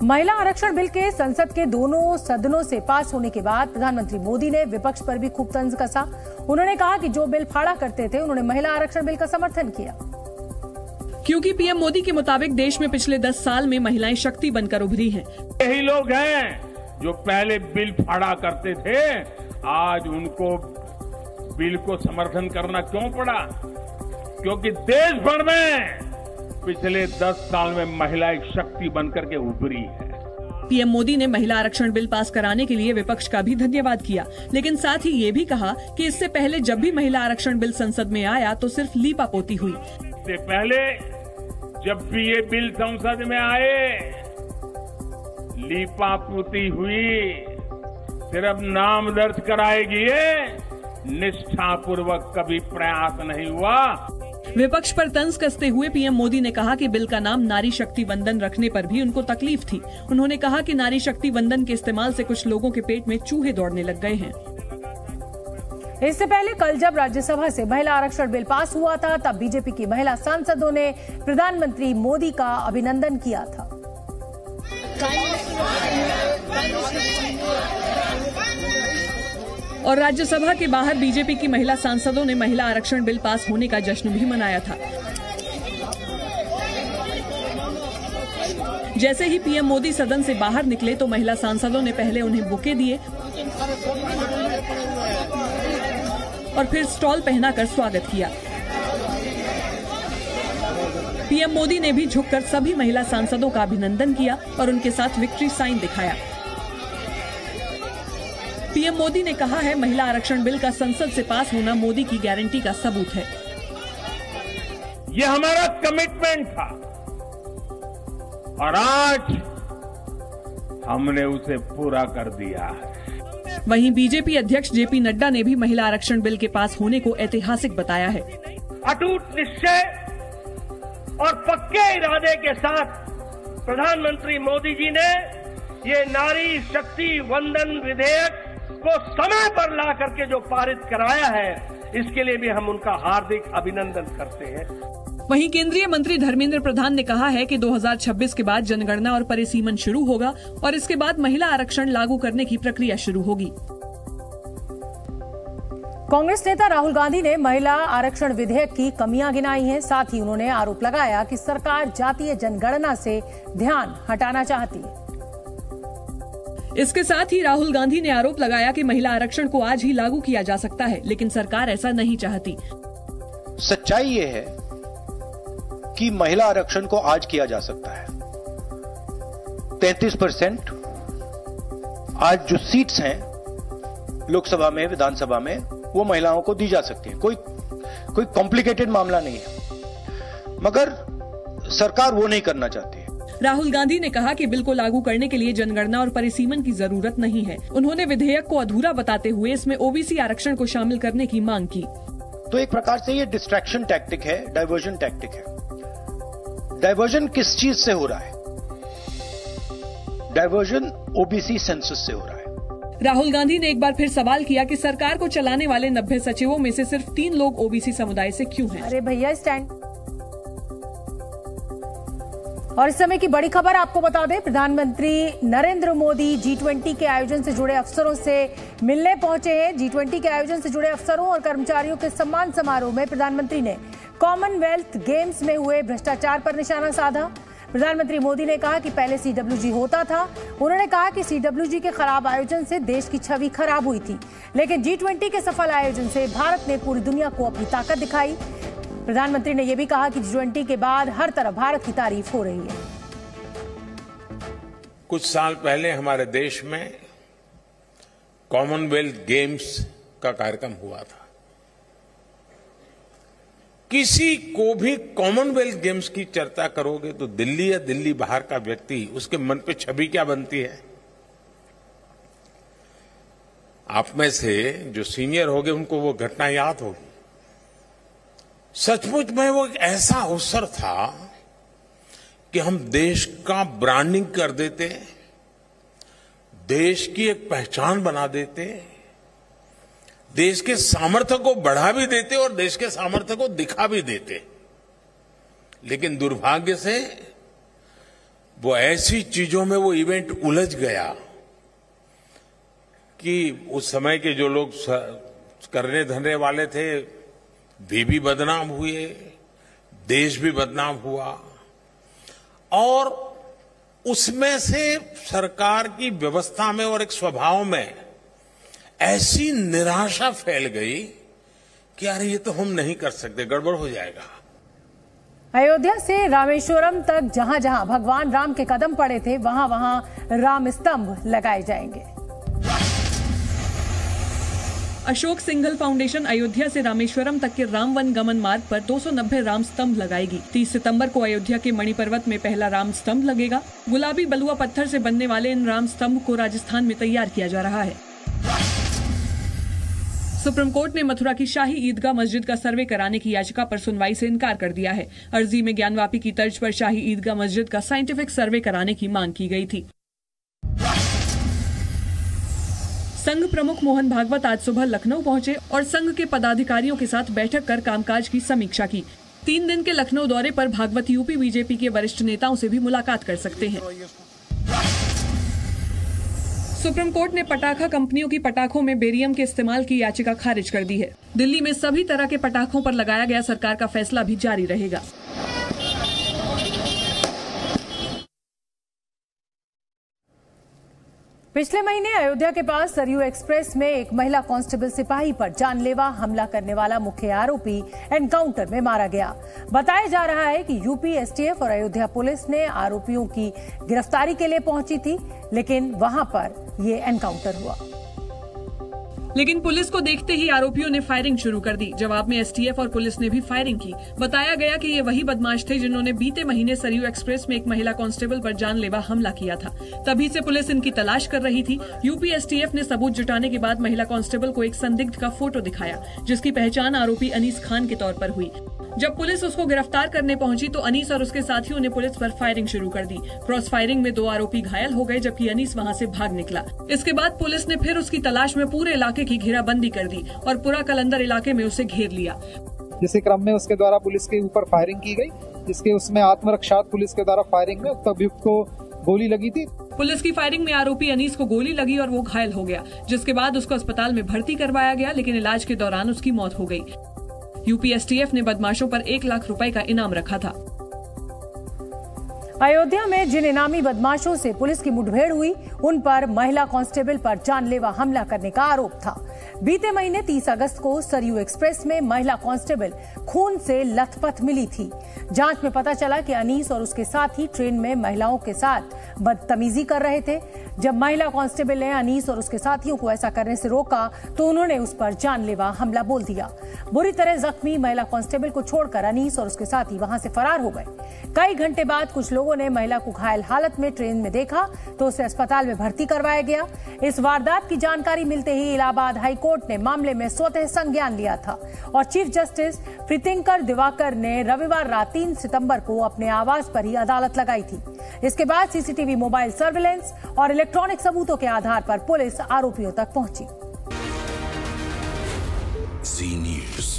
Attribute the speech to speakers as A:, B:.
A: महिला आरक्षण बिल के संसद के दोनों सदनों से पास होने के बाद प्रधानमंत्री मोदी ने विपक्ष पर भी खूब तंज कसा। उन्होंने कहा कि जो बिल फाड़ा करते थे उन्होंने महिला आरक्षण बिल का समर्थन किया,
B: क्योंकि पीएम मोदी के मुताबिक देश में पिछले 10 साल में महिलाएं शक्ति बनकर उभरी हैं।
C: यही लोग हैं जो पहले बिल फाड़ा करते थे, आज उनको बिल को समर्थन करना क्यों पड़ा? क्योंकि देश भर में पिछले 10 साल में महिला एक शक्ति बनकर के उभरी है।
B: पीएम मोदी ने महिला आरक्षण बिल पास कराने के लिए विपक्ष का भी धन्यवाद किया, लेकिन साथ ही ये भी कहा कि इससे पहले जब भी महिला आरक्षण बिल संसद में आया तो सिर्फ लीपापोती हुई।
C: इससे पहले जब भी ये बिल संसद में आए, लीपापोती हुई, सिर्फ नाम दर्ज कराएगी, निष्ठापूर्वक कभी प्रयास नहीं हुआ।
B: विपक्ष पर तंज कसते हुए पीएम मोदी ने कहा कि बिल का नाम नारी शक्ति वंदन रखने पर भी उनको तकलीफ थी। उन्होंने कहा कि नारी शक्ति वंदन के इस्तेमाल से कुछ लोगों के पेट में चूहे दौड़ने लग गए हैं।
A: इससे पहले कल जब राज्यसभा से महिला आरक्षण बिल पास हुआ था, तब बीजेपी की महिला सांसदों ने प्रधानमंत्री मोदी का अभिनंदन किया था।
B: और राज्यसभा के बाहर बीजेपी की महिला सांसदों ने महिला आरक्षण बिल पास होने का जश्न भी मनाया था। जैसे ही पीएम मोदी सदन से बाहर निकले तो महिला सांसदों ने पहले उन्हें बुके दिए और फिर स्टॉल पहनाकर स्वागत किया। पीएम मोदी ने भी झुककर सभी महिला सांसदों का अभिनंदन किया और उनके साथ विक्ट्री साइन दिखाया। पीएम मोदी ने कहा है, महिला आरक्षण बिल का संसद से पास होना मोदी की गारंटी का सबूत है।
C: ये हमारा कमिटमेंट था और आज हमने उसे पूरा कर दिया है।
B: वहीं बीजेपी अध्यक्ष जेपी नड्डा ने भी महिला आरक्षण बिल के पास होने को ऐतिहासिक बताया है।
D: अटूट निश्चय और पक्के इरादे के साथ प्रधानमंत्री मोदी जी ने ये नारी शक्ति वंदन विधेयक को समय पर ला करके जो पारित कराया है, इसके लिए भी हम उनका हार्दिक अभिनंदन करते हैं।
B: वहीं केंद्रीय मंत्री धर्मेंद्र प्रधान ने कहा है कि 2026 के बाद जनगणना और परिसीमन शुरू होगा और इसके बाद महिला आरक्षण लागू करने की प्रक्रिया शुरू होगी।
A: कांग्रेस नेता राहुल गांधी ने महिला आरक्षण विधेयक की कमियां गिनाई हैं। साथ ही उन्होंने आरोप लगाया कि सरकार जातीय जनगणना से ध्यान हटाना चाहती है।
B: इसके साथ ही राहुल गांधी ने आरोप लगाया कि महिला आरक्षण को आज ही लागू किया जा सकता है, लेकिन सरकार ऐसा नहीं चाहती।
E: सच्चाई ये है कि महिला आरक्षण को आज किया जा सकता है। 33% आज जो सीट्स हैं लोकसभा में, विधानसभा में, वो महिलाओं को दी जा सकती है। कोई कॉम्प्लिकेटेड मामला नहीं है, मगर सरकार वो नहीं करना चाहती है।
B: राहुल गांधी ने कहा कि बिल को लागू करने के लिए जनगणना और परिसीमन की जरूरत नहीं है। उन्होंने विधेयक को अधूरा बताते हुए इसमें ओबीसी आरक्षण को शामिल करने की मांग की।
E: तो एक प्रकार से ये डिस्ट्रैक्शन टैक्टिक है, डाइवर्जन टैक्टिक है। डाइवर्जन किस चीज से हो रहा है? डाइवर्जन ओबीसी सेंसस से हो रहा है।
B: राहुल गांधी ने एक बार फिर सवाल किया कि सरकार को चलाने वाले 90 सचिवों में से सिर्फ 3 लोग ओबीसी समुदाय से क्यों हैं?
A: अरे भैया स्टैंड। और इस समय की बड़ी खबर आपको बता दें, प्रधानमंत्री नरेंद्र मोदी G20 के आयोजन से जुड़े अफसरों से मिलने पहुंचे हैं। G20 के आयोजन से जुड़े अफसरों और कर्मचारियों के सम्मान समारोह में प्रधानमंत्री ने कॉमनवेल्थ गेम्स में हुए भ्रष्टाचार पर निशाना साधा। प्रधानमंत्री मोदी ने कहा कि पहले CWG होता था। उन्होंने कहा कि CWG के खराब आयोजन से देश की छवि खराब हुई थी, लेकिन G20 के सफल आयोजन से भारत ने पूरी दुनिया को अपनी ताकत दिखाई। प्रधानमंत्री ने यह भी कहा कि G20 के बाद हर तरफ भारत की तारीफ हो रही है।
C: कुछ साल पहले हमारे देश में कॉमनवेल्थ गेम्स का कार्यक्रम हुआ था। किसी को भी कॉमनवेल्थ गेम्स की चर्चा करोगे तो दिल्ली या दिल्ली बाहर का व्यक्ति, उसके मन पे छवि क्या बनती है? आप में से जो सीनियर होंगे उनको वो घटना याद होगी। सचमुच में वो एक ऐसा अवसर था कि हम देश का ब्रांडिंग कर देते, देश की एक पहचान बना देते, देश के सामर्थ्य को बढ़ा भी देते और देश के सामर्थ्य को दिखा भी देते। लेकिन दुर्भाग्य से
F: वो ऐसी चीजों में वो इवेंट उलझ गया कि उस समय के जो लोग करने धरने वाले थे वे भी बदनाम हुए, देश भी बदनाम हुआ और उसमें से सरकार की व्यवस्था में और एक स्वभाव में ऐसी निराशा फैल गई कि यार ये तो हम नहीं कर सकते, गड़बड़ हो जाएगा।
A: अयोध्या से रामेश्वरम तक जहां जहां भगवान राम के कदम पड़े थे वहां वहां राम स्तंभ लगाए जाएंगे।
B: अशोक सिंघल फाउंडेशन अयोध्या से रामेश्वरम तक के राम वन गमन मार्ग पर 290 राम स्तंभ लगाएगी। 30 सितंबर को अयोध्या के मणिपर्वत में पहला राम स्तंभ लगेगा। गुलाबी बलुआ पत्थर से बनने वाले इन राम स्तंभ को राजस्थान में तैयार किया जा रहा है। सुप्रीम कोर्ट ने मथुरा की शाही ईदगाह मस्जिद का सर्वे कराने की याचिका पर सुनवाई से इनकार कर दिया है। अर्जी में ज्ञानवापी की तर्ज पर शाही ईदगाह मस्जिद का साइंटिफिक सर्वे कराने की मांग की गई थी। संघ प्रमुख मोहन भागवत आज सुबह लखनऊ पहुंचे और संघ के पदाधिकारियों के साथ बैठक कर कामकाज की समीक्षा की। 3 दिन के लखनऊ दौरे पर भागवत यूपी बीजेपी के वरिष्ठ नेताओं से भी मुलाकात कर सकते हैं। सुप्रीम कोर्ट ने पटाखा कंपनियों की पटाखों में बेरियम के इस्तेमाल की याचिका खारिज कर दी है। दिल्ली में सभी तरह के पटाखों पर लगाया गया सरकार का फैसला भी जारी रहेगा।
A: पिछले महीने अयोध्या के पास सरयू एक्सप्रेस में एक महिला कांस्टेबल सिपाही पर जानलेवा हमला करने वाला मुख्य आरोपी एनकाउंटर में मारा गया। बताया जा रहा है कि यूपी एसटीएफ और अयोध्या पुलिस ने आरोपियों की गिरफ्तारी के लिए पहुंची थी, लेकिन वहां पर ये एनकाउंटर हुआ।
B: लेकिन पुलिस को देखते ही आरोपियों ने फायरिंग शुरू कर दी। जवाब में एसटीएफ और पुलिस ने भी फायरिंग की। बताया गया कि ये वही बदमाश थे जिन्होंने बीते महीने सरयू एक्सप्रेस में एक महिला कांस्टेबल पर जानलेवा हमला किया था। तभी से पुलिस इनकी तलाश कर रही थी। यूपी एसटीएफ ने सबूत जुटाने के बाद महिला कांस्टेबल को एक संदिग्ध का फोटो दिखाया, जिसकी पहचान आरोपी अनीस खान के तौर पर हुई। जब पुलिस उसको गिरफ्तार करने पहुंची तो अनीस और उसके साथियों ने पुलिस पर फायरिंग शुरू कर दी। क्रॉस फायरिंग में 2 आरोपी घायल हो गए, जबकि अनीस वहां से भाग निकला। इसके बाद पुलिस ने फिर उसकी तलाश में पूरे इलाके की घेराबंदी कर दी और पूरा कलंदर इलाके में उसे घेर लिया।
G: इसी क्रम में उसके द्वारा पुलिस के ऊपर फायरिंग की गई, जिसके उसमें आत्मरक्षार्थ पुलिस के द्वारा फायरिंग में उक्त अभियुक्त को गोली लगी थी।
B: पुलिस की फायरिंग में आरोपी अनीस को गोली लगी और वो घायल हो गया, जिसके बाद उसको अस्पताल में भर्ती करवाया गया, लेकिन इलाज के दौरान उसकी मौत हो गई। यूपी एसटीएफ ने बदमाशों पर 1 लाख रुपए का इनाम रखा था।
A: अयोध्या में जिन इनामी बदमाशों से पुलिस की मुठभेड़ हुई, उन पर महिला कांस्टेबल पर जानलेवा हमला करने का आरोप था। बीते महीने 30 अगस्त को सरयू एक्सप्रेस में महिला कांस्टेबल खून से लथपथ मिली थी। जांच में पता चला कि अनीस और उसके साथी ट्रेन में महिलाओं के साथ बदतमीजी कर रहे थे। जब महिला कांस्टेबल ने अनीस और उसके साथियों को ऐसा करने से रोका तो उन्होंने उस पर जानलेवा हमला बोल दिया। बुरी तरह जख्मी महिला कांस्टेबल को छोड़कर अनीस और उसके साथी वहां से फरार हो गए। कई घंटे बाद कुछ लोगों ने महिला को घायल हालत में ट्रेन में देखा तो उसे अस्पताल में भर्ती करवाया गया। इस वारदात की जानकारी मिलते ही इलाहाबाद हाईकोर्ट ने मामले में स्वतः संज्ञान लिया था और चीफ जस्टिस प्रीतिंकर दिवाकर ने रविवार रात 3 सितंबर को अपने आवास पर ही अदालत लगाई थी। इसके बाद सीसीटीवी, मोबाइल सर्विलेंस और इलेक्ट्रॉनिक सबूतों के आधार पर पुलिस आरोपियों तक पहुंची।
H: जी न्यूज़।